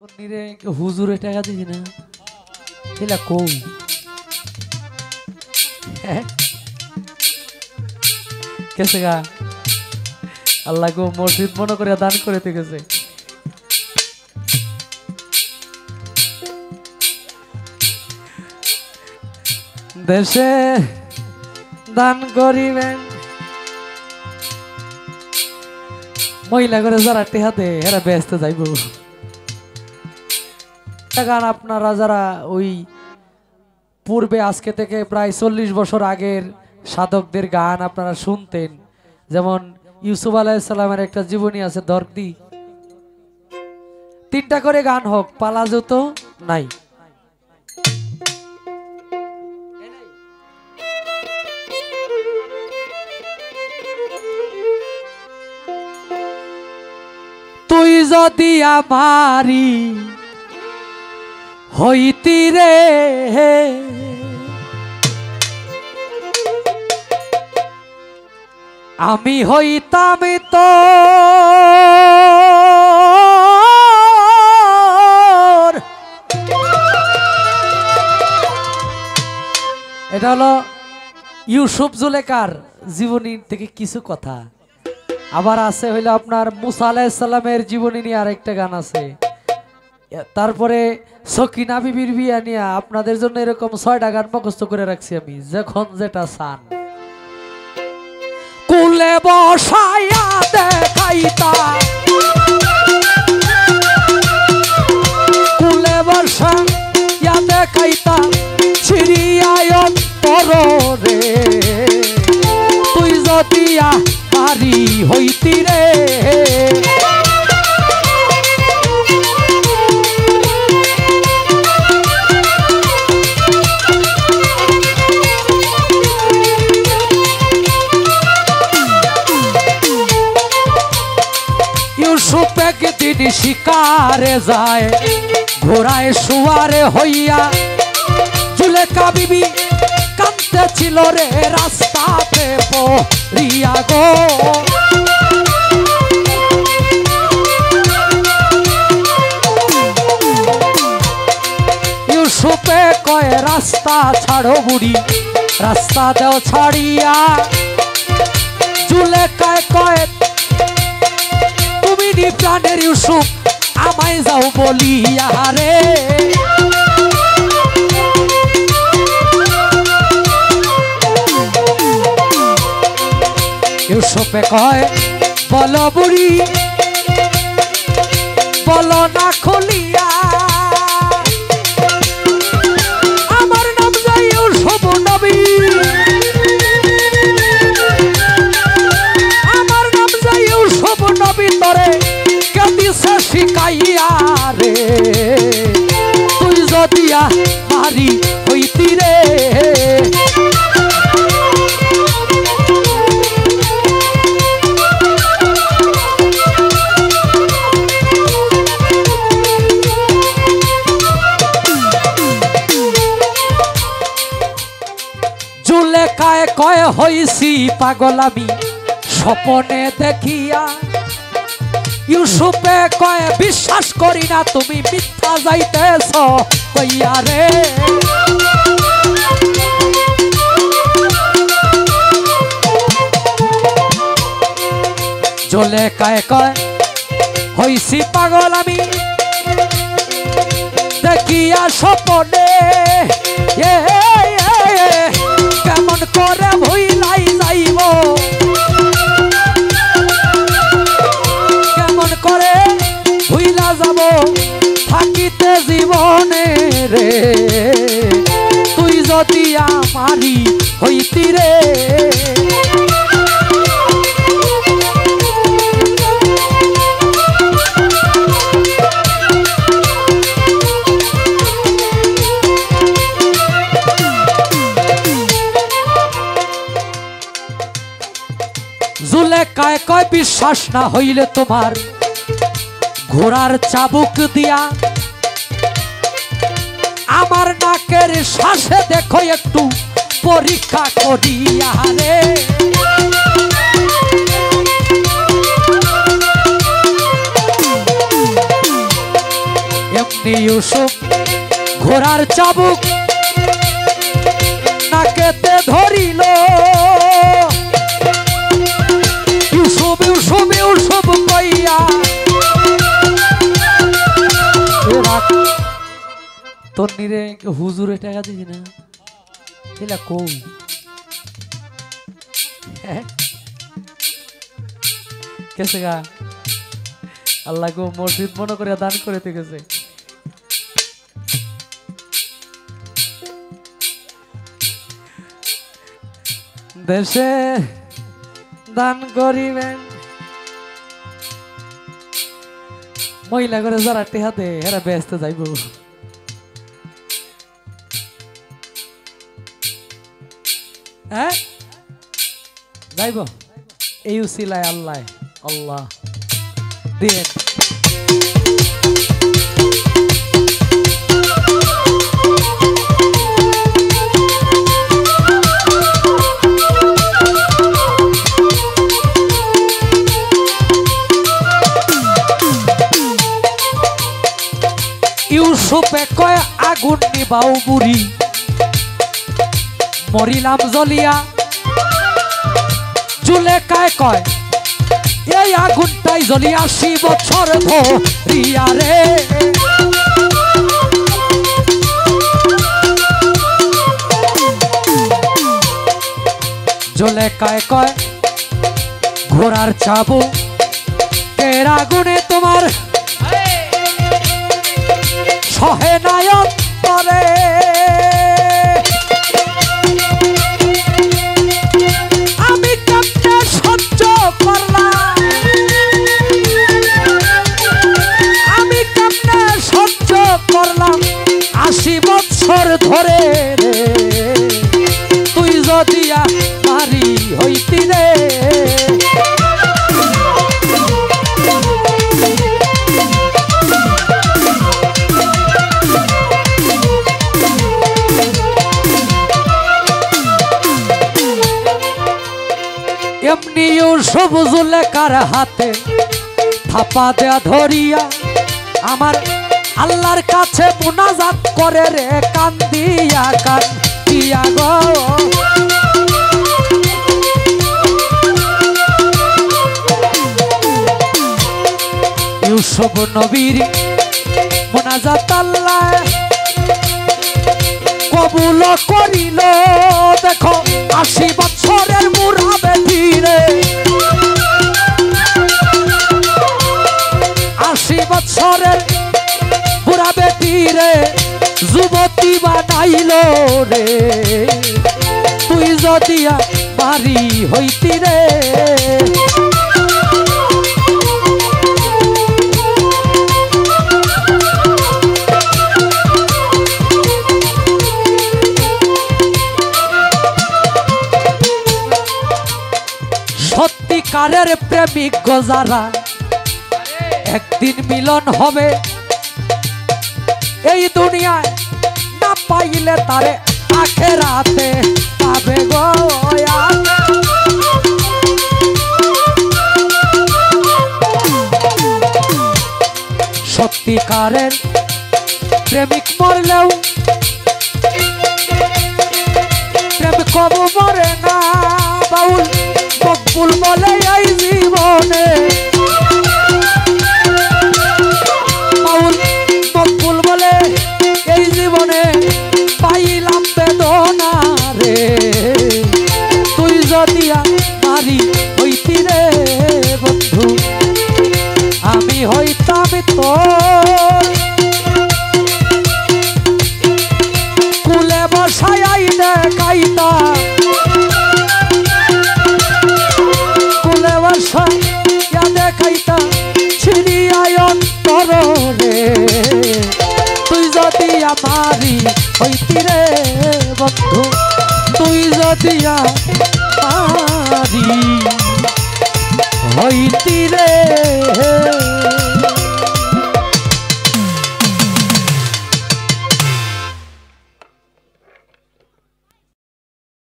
নিরে হুজুরে টাকা দিবি না এলা কই কেসে গা আল্লাহ গো মসজিদ মনে করে দান করে গেছে। দেশে দান করিবেন মহিলা করে যারা টেহা দে এরা ব্যস্ত যাইব। গান আপনারা যারা ওই পূর্বে আজকে থেকে প্রায় 40 বছর আগের সাধকদের গান আপনারা শুনতেন, যেমন ইউসুফ আলাইহিস সালামের একটা জীবনী আছে দরদি, 3টা করে গান হোক পালা যত নাই। তুই যদি আমারি হইতি রে আমি হইতাম তো এটা হলো ইউসুফ জুলেখার জীবনী থেকে কিছু কথা। আবার আছে হইলো আপনার মুসা আলাইহিস সালামের জীবনী নিয়ে আরেকটা গান আছে। তারপরে সকিনা বিবির বিয়া নিয়ে আপনাদের জন্য এরকম 6টা গান মুখস্থ করে রাখছি আমি, যখন যেটা চান। কুলে বসায়া দেখাইতা কুলে বসায়া দেখাইতা ছিড়িয়ায়ন পরে তুই যদি পারি হইতি রে একদিন শিকারে যায় ঘোড়ায় শুয়ারে হইয়া জুলেখা বিবি কাঁদতে ছিল রে রাস্তাতে পড়িয়া গো। ইউসুফে কয় রাস্তা ছাড়ো বুড়ি রাস্তা দেও ছাড়িয়া, জুলেখায় কয় প্রাণের ইউসুফ আমায় যাও বলিয়া রে। ইউসুফে কয় বলো বুড়ি বলো না খুলিয়া আমার নাম যাই ইউসুফ নবী, আমার নাম যাই ইউসুফ নবী তরে শিকাইয়া রে তুই যদি মারি হইতি রে। জুলেখায় কয় হইছি পাগল আমি স্বপনে দেখিয়া, ইউসুফে কয় বিশ্বাস করি না তুমি মিথ্যা যাইতেছ কইয়া রে। জুলেখায় কয় হইছি পাগল আমি দেখিয়া স্বপনে কেমন করে ভুইলাই যাইব করে ভুইলা যাব থাকিতে জীবনে রে তুই যদি আমারি হইতি রে। জুলেখায় কয় বিশ্বাস না হইলে তোমার ঘোড়ার চাবুক দিয়া আমার নাকের শ্বাসে দেখো একটু পরীক্ষা করিয়া রে। এমনি ইউসুফ ঘোড়ার চাবুক নাকেতে ধরিল ইউসুফ ইউসুফ ইউসুফ কইয়া তোর নিরে হুজুরে টাকা দিবি না এলা কই কেসে গা আল্লাহ গো মসজিদ মনে করে দান করে গেছে দেশে দান করিবেন মহিলা করে যারা টেহাতে এরা ব্যস্ত যাইব হ্যাঁ যাইব এই উসিলায় আল্লাহ আল্লাহ দিয়ে ইউসুফে কয় আগুন নিবাও বুড়ি মরিলাম জ্বলিয়া জুলেখায় কয় এই আগুনটাই জ্বলিয়া 80 বছর ধরিয়া রে জুলেখায় কয় ঘোড়ার চাবু এর আগুনে তোমার সহে নায়ক পরে আমি কেমনে সহ্য করলাম আমি কেমনে সহ্য করলাম 80 বছর ধরে তুই যদি মারি হইতি রে এমনি ইউসুফ জুলেখার হাতে থাপা দেয়া ধরিয়া আমার আল্লাহর কাছে মুনাজাত করে রে কান্দিয়া কান্দিয়া গো ইউসুফ নবীর মুনাজাত আল্লাহ কবুল করিল দেখো 80 বছরের মুরা বেটিরে 80 বছরের বুড়া বেটিরে যুবতী বানাইল রে তুই যদি মারি হইতি রে সত্যিকারের প্রেমিক যারা একদিন মিলন হবে এই দুনিয়ায় না পাইলে তারে আখেরাতে পাবে গো সত্যিকারের প্রেমিক মরলেও প্রেম কবু মরে না বাউল মকবুল বলে এই জীবনে বাউল মকবুল বলে এই জীবনে পাইলাম বেদনা রে তুই যদি মারি হইতি রে বন্ধু আমি হইতাম তোর কুলে বসাই আইনে কাইতা কুলে বসাই দেখাইতা ছিড়িয়ায় অন্তর রে তুই যদি আমারি হইতি রে বন্ধু তুই যদি আমারি হইতি